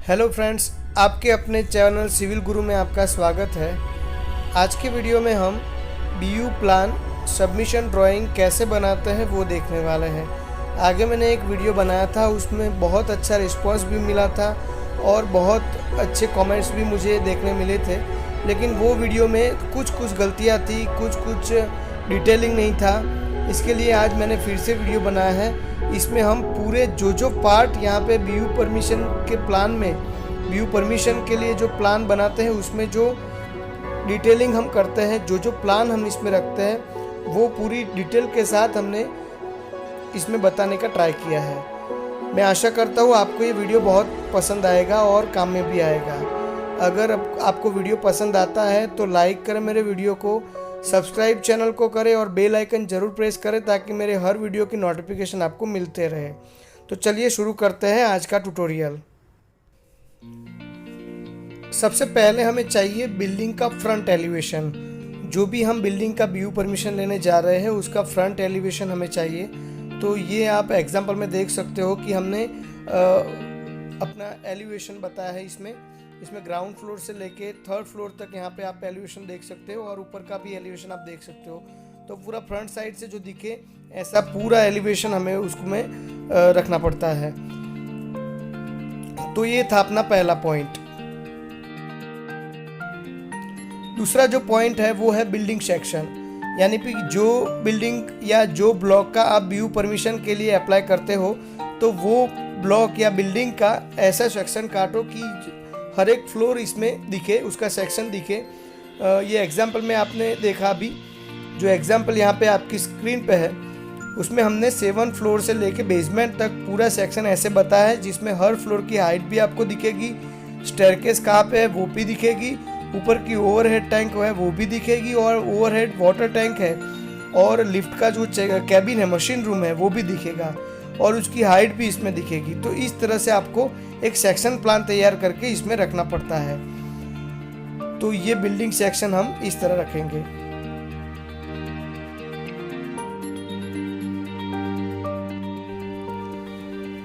Hello friends, आपके अपने channel civil गुरु में आपका स्वागत है। आज के वीडियो में हम बीयू प्लान सबमिशन ड्राइंग कैसे बनाते हैं वो देखने वाले हैं। आगे मैंने एक वीडियो बनाया था, उसमें बहुत अच्छा रिस्पांस भी मिला था और बहुत अच्छे कमेंट्स भी मुझे देखने मिले थे, लेकिन वो वीडियो में कुछ गलतियाँ थी, कुछ डिटेलिंग नहीं था। इसके लिए आज मैंने फिर से वीडियो बनाया है। इसमें हम पूरे जो पार्ट यहाँ पे बीयू परमिशन के प्लान में, बीयू परमिशन के लिए जो प्लान बनाते हैं उसमें जो डिटेलिंग हम करते हैं, जो प्लान हम इसमें रखते हैं, वो पूरी डिटेल के साथ हमने इसमें बताने का ट्राई किया है। मैं आशा करता हूँ आपको ये वीडियो बहुत पसंद आएगा और काम में भी आएगा। अगर आपको वीडियो पसंद आता है तो लाइक करें मेरे वीडियो को, सब्सक्राइब चैनल को करें और बेल आइकन ज़रूर प्रेस करें ताकि मेरे हर वीडियो की नोटिफिकेशन आपको मिलते रहे। तो चलिए शुरू करते हैं आज का ट्यूटोरियल। सबसे पहले हमें चाहिए बिल्डिंग का फ्रंट एलिवेशन। जो भी हम बिल्डिंग का बीयू परमिशन लेने जा रहे हैं उसका फ्रंट एलिवेशन हमें चाहिए। तो ये आप एग्जांपल में देख सकते हो कि हमने अपना एलिवेशन बताया है। इसमें ग्राउंड फ्लोर से लेके थर्ड फ्लोर तक यहाँ पे आप एलिवेशन देख सकते हो और ऊपर का भी एलिवेशन आप देख सकते हो। तो पूरा फ्रंट साइड से जो दिखे ऐसा पूरा एलिवेशन हमें उसको में रखना पड़ता है। तो ये था अपना पहला पॉइंट। दूसरा जो पॉइंट है वो है बिल्डिंग सेक्शन, यानी कि जो बिल्डिंग या जो ब्लॉक का आप बीयू परमिशन के लिए अप्लाई करते हो तो वो ब्लॉक या बिल्डिंग का ऐसा सेक्शन काटो कि हर एक फ्लोर इसमें दिखे, उसका सेक्शन दिखे। ये एग्जाम्पल में आपने देखा अभी, जो एग्जाम्पल यहाँ पे आपकी स्क्रीन पे है उसमें हमने 7 फ्लोर से लेके बेसमेंट तक पूरा सेक्शन ऐसे बताया है, जिसमें हर फ्लोर की हाइट भी आपको दिखेगी, स्टेयरकेस कहाँ पे है वो भी दिखेगी, ऊपर की ओवरहेड टैंक है वो भी दिखेगी और ओवरहेड वाटर टैंक है और लिफ्ट का जो कैबिन है, मशीन रूम है वो भी दिखेगा और उसकी हाइट भी इसमें दिखेगी। तो इस तरह से आपको एक सेक्शन प्लान तैयार करके इसमें रखना पड़ता है। तो ये बिल्डिंग सेक्शन हम इस तरह रखेंगे।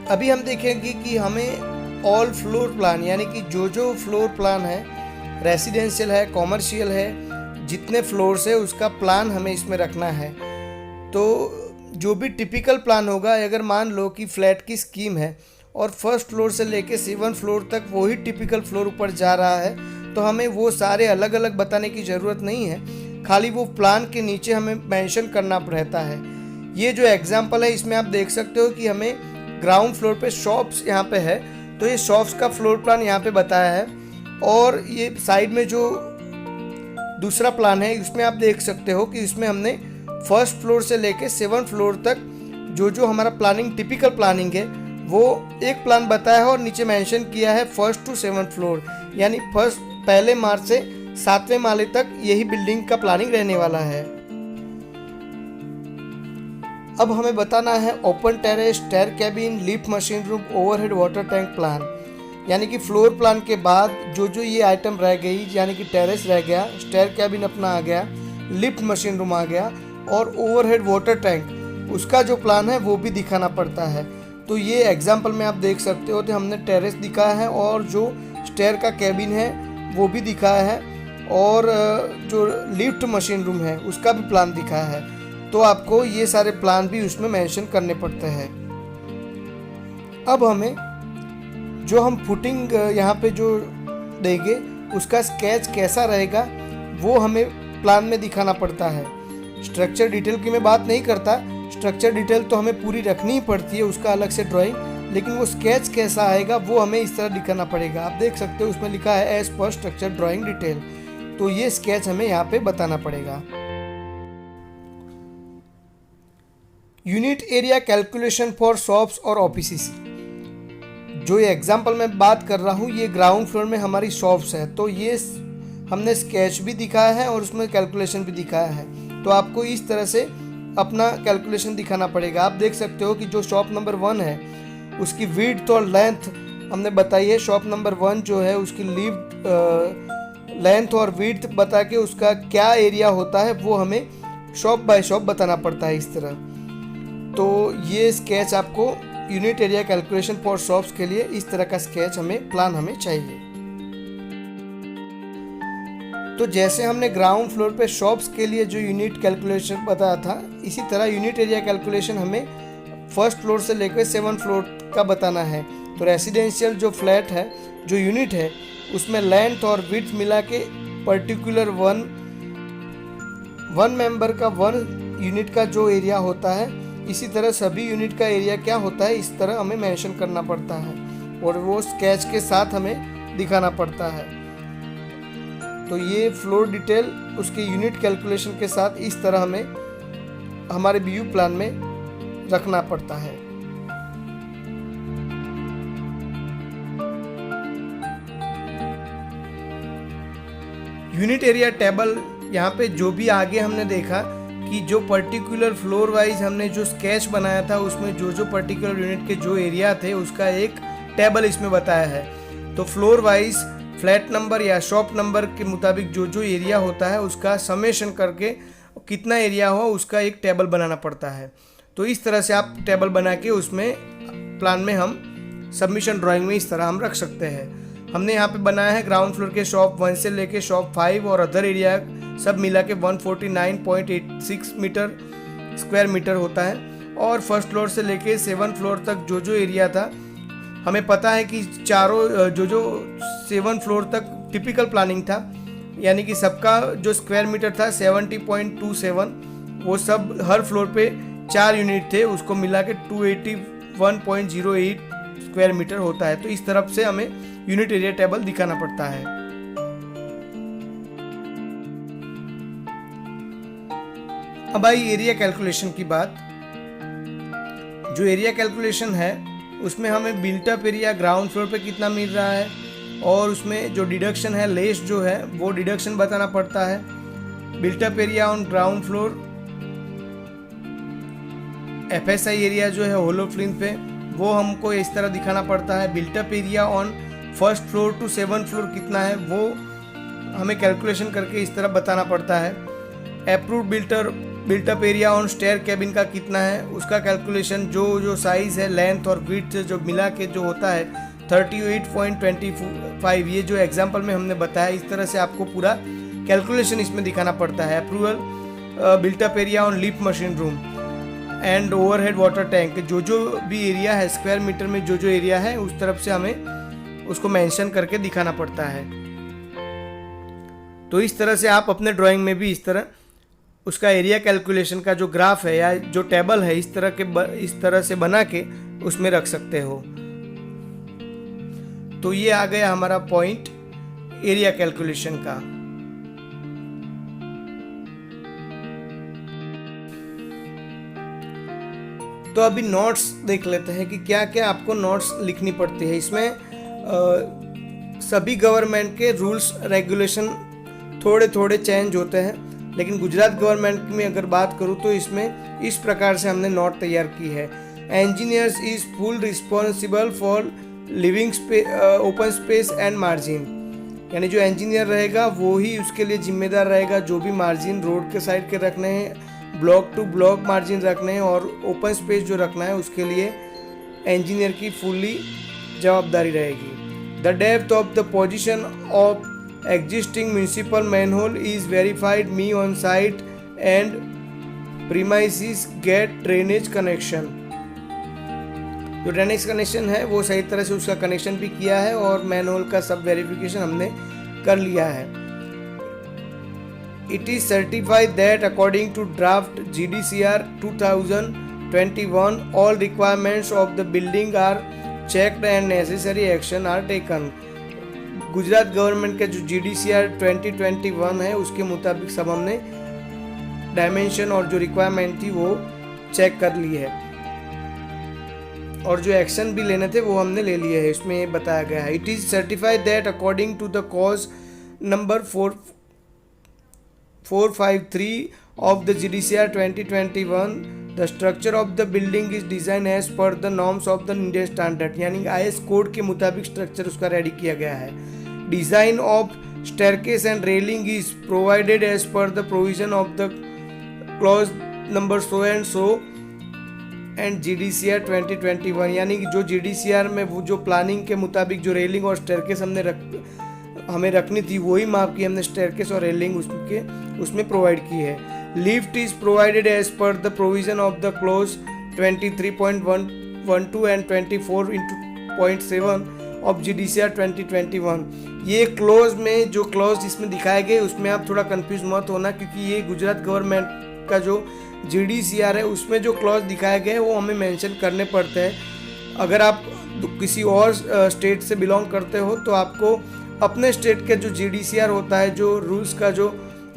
अभी हम देखेंगे कि हमें ऑल फ्लोर प्लान, यानी कि जो फ्लोर प्लान है, रेसिडेंशियल है, कॉमर्शियल है, जितने फ्लोर्स है उसका प्लान हमें इसमें रखना है। तो जो भी टिपिकल प्लान होगा, अगर मान लो कि फ्लैट की स्कीम है और फर्स्ट फ्लोर से लेके 7 फ्लोर तक वही टिपिकल फ्लोर ऊपर जा रहा है, तो हमें वो सारे अलग अलग बताने की ज़रूरत नहीं है, खाली वो प्लान के नीचे हमें मेंशन करना रहता है। ये जो एग्जांपल है इसमें आप देख सकते हो कि हमें ग्राउंड फ्लोर पे शॉप्स यहाँ पे है, तो ये शॉप्स का फ्लोर प्लान यहाँ पे बताया है। और ये साइड में जो दूसरा प्लान है उसमें आप देख सकते हो कि इसमें हमने फर्स्ट फ्लोर से लेके 7 फ्लोर तक जो हमारा प्लानिंग टिपिकल प्लानिंग है वो एक प्लान बताया है और नीचे मेंशन किया है फर्स्ट टू 7 फ्लोर, यानी फर्स्ट पहले माले से 7वें माले तक यही बिल्डिंग का प्लानिंग रहने वाला है। अब हमें बताना है open terrace, stair cabin, lift, machine room, overhead water tank plan, यानी कि फ्लोर प्लान के बाद जो ये आइटम रह गई, यानी कि टेरेस रह गया, स्टेयर कैबिन अपना आ गया, लिफ्ट मशीन रूम आ गया और ओवरहेड वाटर टैंक, उसका जो प्लान है वो भी दिखाना पड़ता है। तो ये एग्जांपल में आप देख सकते हो कि हमने टेरेस दिखाया है और जो स्टेयर का कैबिन है वो भी दिखाया है और जो लिफ्ट मशीन रूम है उसका भी प्लान दिखाया है। तो आपको ये सारे प्लान भी उसमें मेंशन करने पड़ते हैं। अब हमें जो हम फुटिंग यहाँ पे जो देंगे उसका स्केच कैसा रहेगा वो हमें प्लान में दिखाना पड़ता है। स्ट्रक्चर डिटेल की मैं बात नहीं करता, स्ट्रक्चर डिटेल तो हमें पूरी रखनी ही पड़ती है, उसका अलग से ड्राइंग, लेकिन वो स्केच कैसा आएगा वो हमें इस तरह दिखाना पड़ेगा। आप देख सकते हो उसमें लिखा है as per structure drawing detail, तो ये स्केच हमें यहाँ पे बताना पड़ेगा। Unit area calculation for shops और ऑफिसेस, जो ये एग्जाम्पल मैं बात कर रहा हूँ ये ग्राउंड फ्लोर में हमारी शॉप्स है, तो ये हमने स्केच भी दिखाया है और उसमें कैलकुलेशन भी दिखाया है। तो आपको इस तरह से अपना कैलकुलेशन दिखाना पड़ेगा। आप देख सकते हो कि जो शॉप नंबर 1 है उसकी विड्थ और लेंथ हमने बताई है। शॉप नंबर 1 जो है उसकी लेंथ और विड्थ बता के उसका क्या एरिया होता है वो हमें शॉप बाय शॉप बताना पड़ता है इस तरह। तो ये स्केच आपको unit area calculation for shops के लिए इस तरह का स्केच प्लान हमें चाहिए। तो जैसे हमने ग्राउंड फ्लोर पे शॉप्स के लिए जो यूनिट कैलकुलेशन बताया था, इसी तरह यूनिट एरिया कैलकुलेशन हमें फर्स्ट फ्लोर से लेकर 7th फ्लोर का बताना है। तो रेसिडेंशियल जो फ्लैट है, जो यूनिट है, उसमें लेंथ और विड्थ मिला के पर्टिकुलर वन मेंबर का 1 यूनिट का जो एरिया होता है, इसी तरह सभी यूनिट का एरिया क्या होता है, इस तरह हमें मेंशन करना पड़ता है और वो स्केच के साथ हमें दिखाना पड़ता है। तो ये फ्लोर डिटेल उसके यूनिट कैलकुलेशन के साथ इस तरह हमें हमारे बीयू प्लान में रखना पड़ता है। यूनिट एरिया टेबल यहाँ पे जो भी आगे हमने देखा कि जो पर्टिकुलर फ्लोर वाइज हमने जो स्केच बनाया था, उसमें जो जो पर्टिकुलर यूनिट के जो एरिया थे उसका एक टेबल इसमें बताया है। तो फ्लोर वाइज फ्लैट नंबर या शॉप नंबर के मुताबिक जो जो एरिया होता है उसका समेशन करके कितना एरिया हो उसका एक टेबल बनाना पड़ता है। तो इस तरह से आप टेबल बना के उसमें प्लान में हम सबमिशन ड्राइंग में इस तरह हम रख सकते हैं। हमने यहाँ पे बनाया है ग्राउंड फ्लोर के शॉप 1 से लेके शॉप 5 और अदर एरिया सब मिला के 149.86 स्क्वायर मीटर होता है। और फर्स्ट फ्लोर से लेके 7th फ्लोर तक जो जो एरिया था, हमें पता है कि चारों जो 7th फ्लोर तक टिपिकल प्लानिंग था, यानी कि सबका जो स्क्वायर मीटर था 70.27, वो सब हर फ्लोर पे 4 यूनिट थे, उसको मिला के 281.08 स्क्वायर मीटर होता है। तो इस तरफ से हमें यूनिट एरिया टेबल दिखाना पड़ता है। अब आई एरिया कैलकुलेशन की बात। जो एरिया कैलकुलेशन है उसमें हमें built up area ground floor पे कितना मिल रहा है और उसमें जो डिडक्शन है, लेस जो है वो डिडक्शन बताना पड़ता है। Built up area on ground floor, FSI area जो है होलो फ्लिंथ पे, वो हमको इस तरह दिखाना पड़ता है। Built up area on first floor to 7th floor कितना है वो हमें कैलकुलेशन करके इस तरह बताना पड़ता है। Approved built up area on stair cabin का कितना है, उसका कैलकुलेशन जो साइज़ है, लेंथ और विड्थ जो मिला के जो होता है 38.25, ये जो एग्जांपल में हमने बताया, इस तरह से आपको पूरा कैलकुलेशन इसमें दिखाना पड़ता है। Approval built up area on lift machine room and overhead water tank, जो भी एरिया है स्क्वायर मीटर में जो एरिया है उस तरफ से हमें उसको मेंशन करके दिखाना पड़ता है। तो इस तरह से आप अपने ड्राइंग में भी इस तरह उसका एरिया कैलकुलेशन का जो ग्राफ है या जो टेबल है इस तरह से बना के उसमें रख सकते हो। तो ये आ गया हमारा पॉइंट एरिया कैलकुलेशन का। तो अभी नोट्स देख लेते हैं कि क्या क्या आपको नोट्स लिखनी पड़ती है। इसमें सभी गवर्नमेंट के रूल्स रेगुलेशन थोड़े थोड़े चेंज होते हैं, लेकिन गुजरात गवर्नमेंट में अगर बात करूँ तो इसमें इस प्रकार से हमने नोट तैयार की है। Engineers is full responsible for living open space and margin, यानी जो इंजीनियर रहेगा वो ही उसके लिए जिम्मेदार रहेगा। जो भी मार्जिन रोड के साइड के रखने हैं, ब्लॉक टू ब्लॉक मार्जिन रखने हैं और ओपन स्पेस जो रखना है उसके लिए इंजीनियर की फुल्ली जवाबदारी रहेगी। The depth of the position of existing municipal manhole is verified me on site and premises get drainage connection। जो ड्रेनेज कनेक्शन है वो सही तरह से उसका कनेक्शन भी किया है और मैनहोल का सब वेरिफिकेशन हमने कर लिया है। It is certified that according to draft GDCR 2021 all requirements of the building are checked and necessary action are taken। Gujarat government का जो GDCR 2021 है उसके मुताबिक सब हमने डायमेंशन और जो रिक्वायरमेंट थी वो चेक कर ली है और जो एक्शन भी लेने थे वो हमने ले लिए हैं। इसमें ये बताया गया है, it is certified that according to the clause number 453 of the GDCR 2021 the structure of the building is designed as per the norms of the Indian standard, यानी IS कोड के मुताबिक स्ट्रक्चर उसका रेडी किया गया है। Design of staircase and railing is provided as per the provision of the clause number so and so and GDCR 2021, यानी कि जो GDCR में वो जो प्लानिंग के मुताबिक जो रेलिंग और स्टेयरकेस हमें रखनी थी वही माप की हमने स्टेयरकेस और रेलिंग उसमें प्रोवाइड की है। Lift is provided as per the provision of the clause 23.12 and 24.7 of GDCR 2021। ये क्लॉज में जो क्लॉज इसमें दिखाए गए उसमें आप थोड़ा कंफ्यूज मत होना, क्योंकि ये गुजरात गवर्नमेंट का जो GDCR है उसमें जो क्लॉज दिखाए गए वो हमें मेंशन करने पड़ते हैं। अगर आप किसी और स्टेट से बिलोंग करते हो तो आपको अपने स्टेट के जो GDCR होता है, जो रूल्स का जो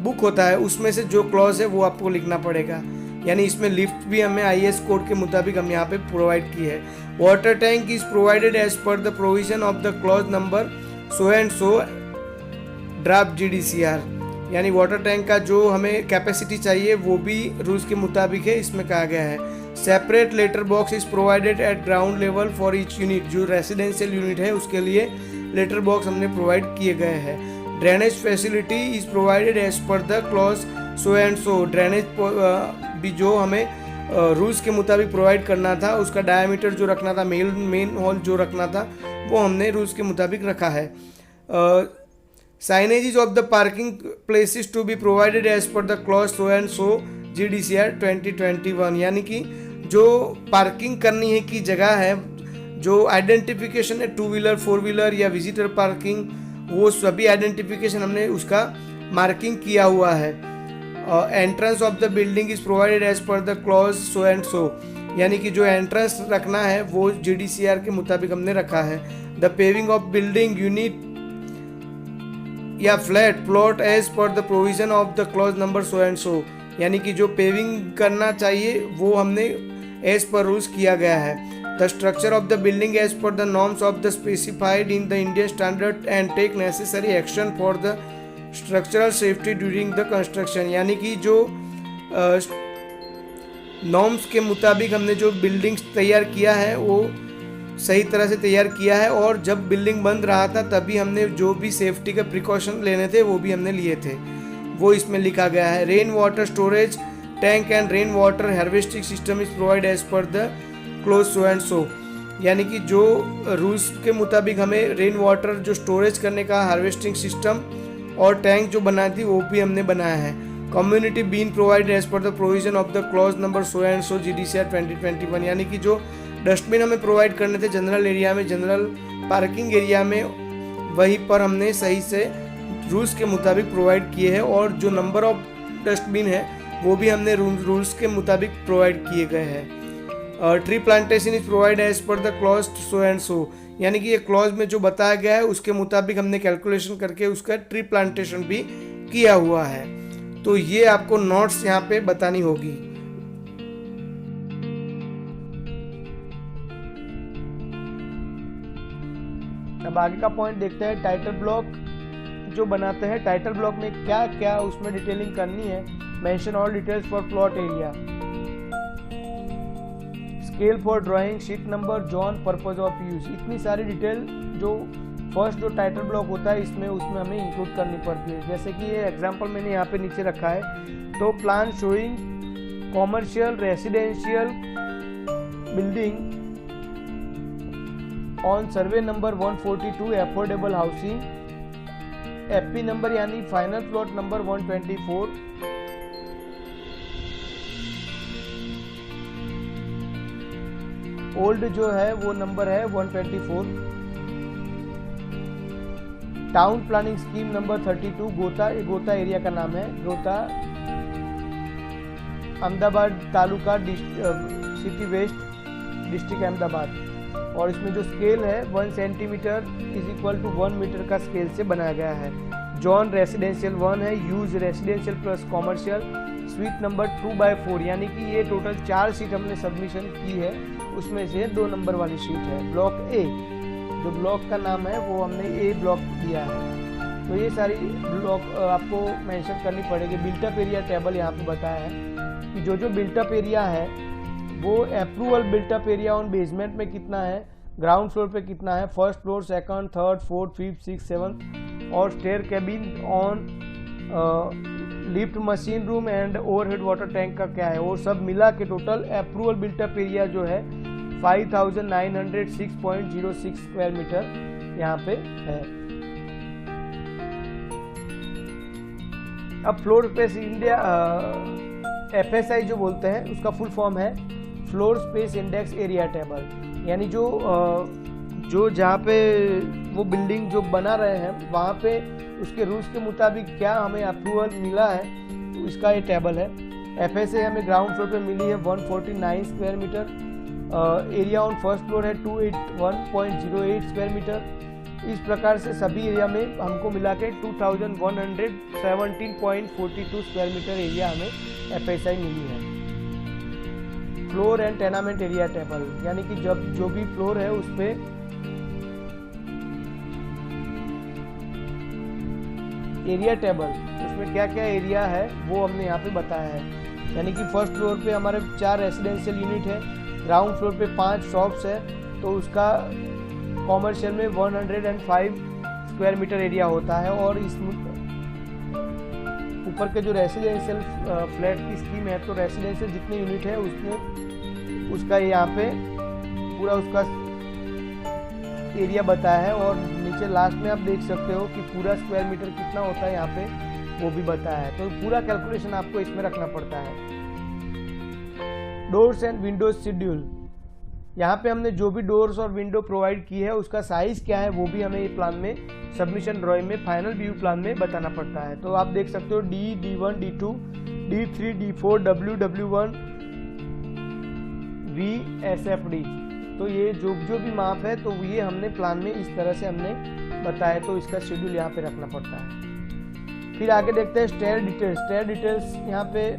बुक होता है, उसमें से जो क्लॉज है वो आपको लिखना पड़ेगा। यानी इसमें लिफ्ट भी हमें IS कोड के मुताबिक हम यहाँ पे प्रोवाइड की है। Water tank is provided as per the provision of the clause number so and so draft GDCR, यानी वाटर टैंक का जो हमें कैपेसिटी चाहिए वो भी रूल्स के मुताबिक है, इसमें कहा गया है। Separate letter box is provided at ground level for each unit, जो रेसिडेंशियल यूनिट है उसके लिए लेटर बॉक्स हमने प्रोवाइड किए गए हैं। Drainage facility is provided as per the clause so and so, drainage भी जो हमें रूल्स के मुताबिक प्रोवाइड करना था, उसका डायमीटर जो रखना था, मेन हॉल जो रखना था वो हमने रूल्स के मुताबिक रखा है। Signages of the parking places to be provided as per the clause so and so GDCR 2021, यानी कि जो पार्किंग करनी है की जगह है, जो आइडेंटिफिकेशन है 2 व्हीलर 4 व्हीलर या विजिटर पार्किंग, वो सभी आइडेंटिफिकेशन हमने उसका मार्किंग किया हुआ है। Entrance of the building is provided as per the clause so and so, यानी कि जो एंट्रेंस रखना है वो GDCR के मुताबिक हमने रखा है। The paving of building unit या flat plot as per the provision of the clause number so and so, यानी कि जो पेविंग करना चाहिए वो हमने एज पर रूल्स किया गया है। The structure of the building as per the norms of the specified in the Indian standard and take necessary action for the structural safety during the construction, यानी कि जो नॉर्म्स के मुताबिक हमने जो बिल्डिंग्स तैयार किया है वो सही तरह से तैयार किया है, और जब बिल्डिंग बन रहा था तभी हमने जो भी सेफ्टी के प्रिकॉशन लेने थे वो भी हमने लिए थे, वो इसमें लिखा गया है। Rain water storage tank and rain water harvesting system is provide as per the clause so and so, यानी कि जो रूल्स के मुताबिक हमें रेन वाटर जो स्टोरेज करने का हार्वेस्टिंग सिस्टम और टैंक जो बनाई थी वो भी हमने बनाया है। Community bin provide as per the provision of the clause number so and so GDCR 2021, यानी कि जो डस्टबिन हमें प्रोवाइड करने थे जनरल एरिया में, जनरल पार्किंग एरिया में, वहीं पर हमने सही से रूल्स के मुताबिक प्रोवाइड किए हैं, और जो नंबर ऑफ डस्टबिन है वो भी हमने रूल्स के मुताबिक प्रोवाइड किए गए हैं। Tree plantation is provide as per the clause so and so, यानी कि ये क्लॉज में जो बताया गया है उसके मुताबिक हमने कैलकुलेशन करके उसका ट्री प्लांटेशन भी किया हुआ है। तो ये आपको नोट्स यहाँ पे बतानी होगी। अब आगे का पॉइंट देखते हैं। टाइटल ब्लॉक जो बनाते हैं, टाइटल ब्लॉक में क्या क्या उसमें डिटेलिंग करनी है। Mention all details for plot area, scale for drawing, sheet number, zone, purpose of use, इतनी सारी डिटेल जो फर्स्ट जो टाइटल ब्लॉक होता है उसमें हमें इंक्लूड करनी पड़ती है। जैसे कि ये एग्जांपल मैंने यहाँ पे नीचे रखा है, तो plan showing commercial residential building on survey number 142 affordable housing, FP number यानी फाइनल प्लॉट नंबर 124, ओल्ड जो है वो नंबर है 124, टाउन प्लानिंग स्कीम नंबर 32, गोता एरिया का नाम है, Gota Ahmedabad taluka city west district Ahmedabad, और इसमें जो स्केल है 1 centimetre is equal to 1 metre का स्केल से बनाया गया है। जोन रेसिडेंशियल 1 है, use residential plus commercial, suite number 2/4, यानी कि ये टोटल 4 शीट हमने सबमिशन की है, उसमें से 2 नंबर वाली शीट है। ब्लॉक ए, जो ब्लॉक का नाम है वो हमने ए ब्लॉक दिया है। तो ये सारी ब्लॉक आपको मेंशन करनी पड़ेगी। बिल्टअप एरिया टेबल यहाँ पे बताया है कि जो बिल्टअप एरिया है वो approval built up area on basement में कितना है, ग्राउंड फ्लोर पे कितना है, first floor, second, third, fourth, fifth, six, seventh, और stair cabin on lift, machine room and overhead water tank का क्या है, वो सब मिला के टोटल अप्रूवल बिल्टअप एरिया जो है 5906.06 स्क्वायर मीटर यहाँ पे है। अब फ्लोर स्पेस इंडिया FSI जो बोलते हैं उसका फुल फॉर्म है floor space index area table, यानी जो जहाँ पे वो बिल्डिंग जो बना रहे हैं वहाँ पे उसके रूल्स के मुताबिक क्या हमें अप्रूवल मिला है, तो इसका ये टेबल है। FSI हमें ग्राउंड फ्लोर पे मिली है 149 square metre, area on first floor है 281.08 स्क्वायर मीटर। इस प्रकार से सभी एरिया में हमको मिला के 2117.42 स्क्वायर मीटर एरिया हमें FSI मिली है। Floor and tenement area table, यानी कि जब जो भी फ्लोर है उस पे एरिया टेबल, उसमें क्या क्या एरिया है वो हमने यहाँ पे बताया है। यानी कि फर्स्ट फ्लोर पे हमारे 4 रेजिडेंशियल यूनिट है, ग्राउंड फ्लोर पे 5 शॉप्स है, तो उसका कॉमर्शियल में 105 स्क्वायर मीटर एरिया होता है। और इस ऊपर के जो रेसिडेंशियल फ्लैट की स्कीम है, तो रेसिडेंशियल जितने यूनिट है उसमें उसका यहाँ पे पूरा उसका एरिया बताया है। और नीचे लास्ट में आप देख सकते हो कि पूरा स्क्वायर मीटर कितना होता है यहाँ पे वो भी बताया है। तो पूरा कैलकुलेशन आपको इसमें रखना पड़ता है। डोर्स एंड विंडोज शेड्यूल, यहाँ पे हमने जो भी डोर्स और विंडो प्रोवाइड की है उसका साइज क्या है वो भी हमें ये प्लान में सबमिशन ड्राइंग में फाइनल व्यू प्लान में बताना पड़ता है। तो आप देख सकते हो D, D1, D2, D3, D4, W1, V, SFD, तो ये जो भी माप है तो ये हमने प्लान में इस तरह से हमने बताया, तो इसका शेड्यूल यहाँ पे रखना पड़ता है। फिर आगे देखते हैं स्टेयर डिटेल्स। स्टेयर डिटेल्स यहाँ पे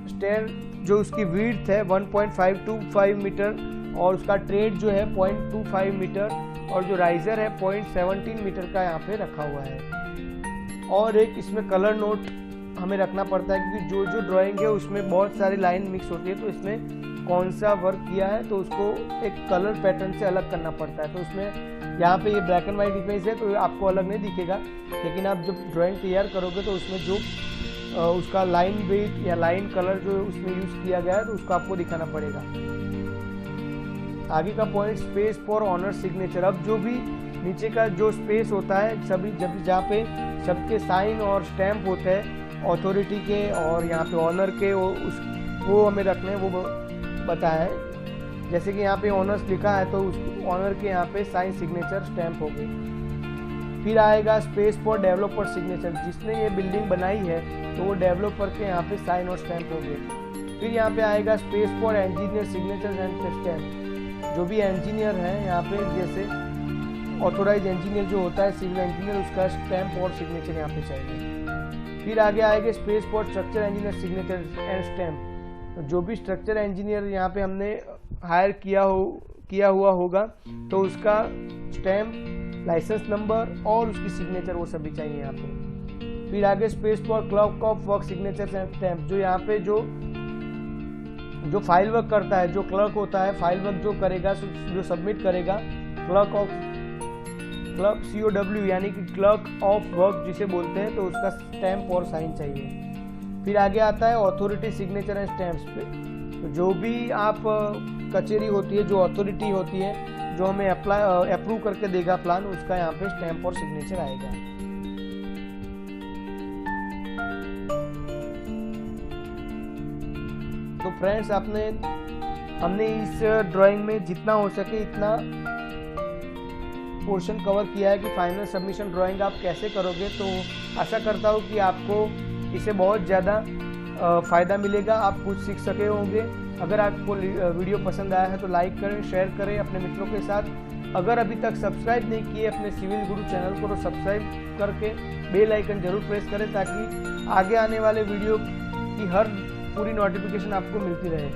स्टेयर जो उसकी विड्थ है 1.525 मीटर और उसका ट्रेड जो है 0.25 मीटर और जो राइजर है 0.17 मीटर का यहाँ पे रखा हुआ है। और एक इसमें कलर नोट हमें रखना पड़ता है, क्योंकि जो ड्राइंग है उसमें बहुत सारी लाइन मिक्स होती है, तो इसमें कौन सा वर्क किया है तो उसको एक कलर पैटर्न से अलग करना पड़ता है। तो उसमें यहाँ पे ये ब्लैक एंड वाइट इमेज है तो आपको अलग नहीं दिखेगा, लेकिन आप जब ड्राइंग तैयार करोगे तो उसमें जो उसका लाइन वेट या लाइन कलर जो उसमें यूज किया गया है तो उसको आपको दिखाना पड़ेगा। आगे का point space for owner signature. अब जो भी नीचे का जो स्पेस होता है सभी जब जहाँ पे सबके साइन और स्टैम्प होते हैं अथॉरिटी के और यहाँ पे ऑनर के, वो हमें रखने हैं, वो बताया है। जैसे कि यहाँ पे ऑनर्स लिखा है तो उस ऑनर के यहाँ पे साइन सिग्नेचर स्टैम्प हो गई। फिर आएगा स्पेस फॉर डेवलपर सिग्नेचर, जिसने ये बिल्डिंग बनाई है तो वो डेवलपर के यहाँ पे साइन और स्टैम्प हो गए। फिर यहाँ पे आएगा space for engineer signature and stamp, जो भी इंजीनियर है यहाँ पे जैसे ऑथोराइज इंजीनियर जो होता है सिविल इंजीनियर, उसका स्टैम्प और सिग्नेचर यहाँ पे चाहिए। फिर आगे आएगा space for structure engineer signature and stamp, जो भी स्ट्रक्चर इंजीनियर यहाँ पे हमने हायर किया हुआ होगा तो उसका स्टैम्प, लाइसेंस नंबर और उसकी सिग्नेचर वो सभी चाहिए यहाँ पे। फिर आगे space for clerk of work signature and stamp, जो यहाँ पे जो फाइल वर्क करता है, जो क्लर्क होता है फाइल वर्क जो करेगा, जो सबमिट करेगा, क्लर्क COW यानी कि क्लर्क ऑफ वर्क जिसे बोलते हैं, तो उसका स्टैम्प और साइन चाहिए। फिर आगे आता है ऑथोरिटी सिग्नेचर एंड स्टैम्प्स पे, तो जो भी आप कचेरी होती है, जो अथॉरिटी होती है, जो हमें अप्रूव करके देगा प्लान, उसका यहाँ पे स्टैम्प और सिग्नेचर आएगा। तो फ्रेंड्स हमने इस ड्राइंग में जितना हो सके इतना पोर्शन कवर किया है कि फाइनल सबमिशन ड्राइंग आप कैसे करोगे। तो आशा करता हूँ कि आपको इससे बहुत ज़्यादा फ़ायदा मिलेगा, आप कुछ सीख सके होंगे। अगर आपको वीडियो पसंद आया है तो लाइक करें, शेयर करें अपने मित्रों के साथ। अगर अभी तक सब्सक्राइब नहीं किए अपने सिविल गुरु चैनल को तो सब्सक्राइब करके बेल आइकन जरूर प्रेस करें, ताकि आगे आने वाले वीडियो की हर पूरी नोटिफिकेशन आपको मिलती रहे।